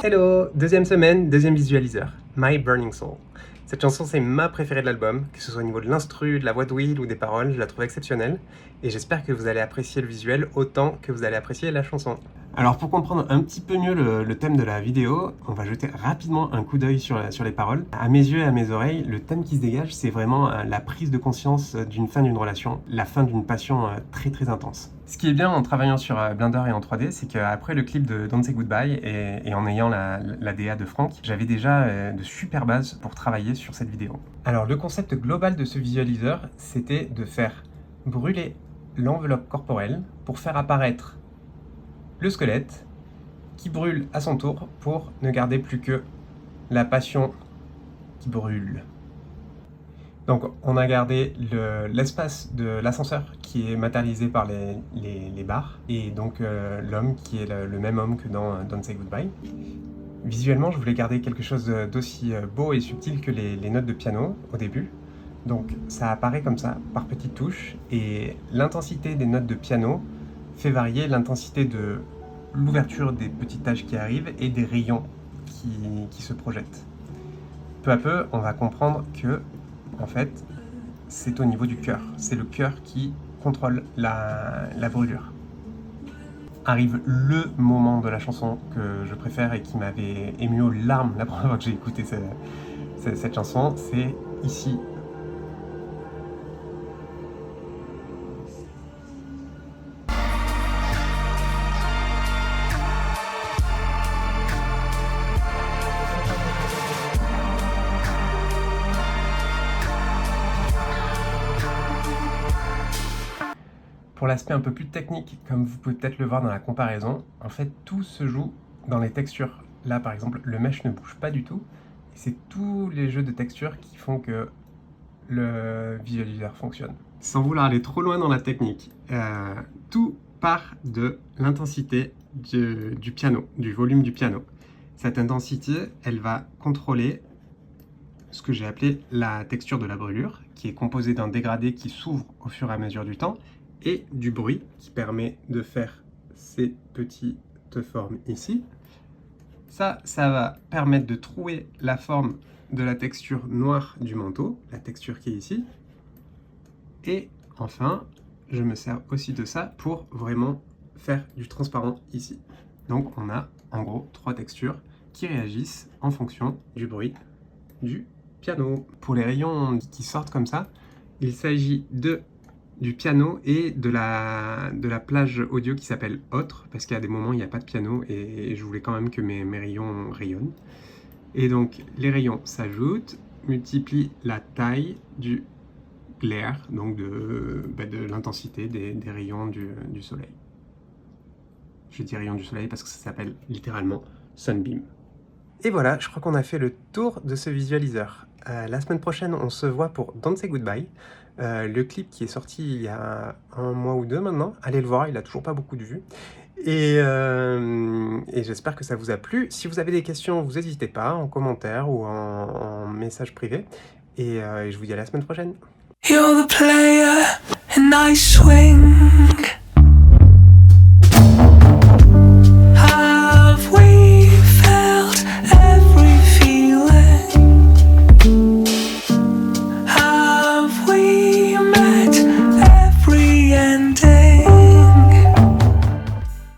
Hello, deuxième semaine, deuxième visualiseur, My Burning Soul. Cette chanson, c'est ma préférée de l'album, que ce soit au niveau de l'instru, de la voix de Will ou des paroles, je la trouve exceptionnelle. Et j'espère que vous allez apprécier le visuel autant que vous allez apprécier la chanson. Alors pour comprendre un petit peu mieux le thème de la vidéo, on va jeter rapidement un coup d'œil sur les paroles. À mes yeux et à mes oreilles, le thème qui se dégage, c'est vraiment la prise de conscience d'une fin d'une relation, la fin d'une passion très très intense. Ce qui est bien en travaillant sur Blender et en 3D, c'est qu'après le clip de Don't Say Goodbye et en ayant la DA de Frank, j'avais déjà de super bases pour travailler sur cette vidéo. Alors le concept global de ce visualiseur, c'était de faire brûler l'enveloppe corporelle pour faire apparaître le squelette qui brûle à son tour pour ne garder plus que la passion qui brûle. Donc on a gardé l'espace de l'ascenseur qui est matérialisé par les barres et donc l'homme qui est le même homme que dans Don't Say Goodbye. Visuellement, je voulais garder quelque chose d'aussi beau et subtil que les notes de piano au début. Donc ça apparaît comme ça, par petites touches, et l'intensité des notes de piano fait varier l'intensité de l'ouverture des petites taches qui arrivent et des rayons qui se projettent. Peu à peu, on va comprendre que, en fait, c'est au niveau du cœur. C'est le cœur qui contrôle la brûlure. Arrive le moment de la chanson que je préfère et qui m'avait ému aux larmes la première fois que j'ai écouté cette chanson, c'est ici. Pour l'aspect un peu plus technique, comme vous pouvez peut-être le voir dans la comparaison, en fait tout se joue dans les textures. Là par exemple, le mesh ne bouge pas du tout, et c'est tous les jeux de textures qui font que le visualiseur fonctionne. Sans vouloir aller trop loin dans la technique, tout part de l'intensité du piano, du volume du piano. Cette intensité, elle va contrôler ce que j'ai appelé la texture de la brûlure, qui est composée d'un dégradé qui s'ouvre au fur et à mesure du temps, et du bruit qui permet de faire ces petites formes ici. Ça va permettre de trouver la forme de la texture noire du manteau, la texture qui est ici. Et enfin, je me sers aussi de ça pour vraiment faire du transparent ici. Donc on a en gros 3 textures qui réagissent en fonction du bruit du piano. Pour les rayons qui sortent comme ça, il s'agit du piano et de la plage audio qui s'appelle Autre, parce qu'il y a des moments où il n'y a pas de piano et je voulais quand même que mes rayons rayonnent. Et donc les rayons s'ajoutent, multiplient la taille du glare, donc de l'intensité des rayons du soleil. Je dis rayons du soleil parce que ça s'appelle littéralement Sunbeam. Et voilà, je crois qu'on a fait le tour de ce visualiseur. La semaine prochaine, on se voit pour Don't Say Goodbye. Le clip qui est sorti il y a 1 mois ou 2 maintenant, allez le voir, il a toujours pas beaucoup de vues. Et j'espère que ça vous a plu. Si vous avez des questions, vous n'hésitez pas, en commentaire ou en message privé. Et je vous dis à la semaine prochaine. You're the player and I swing.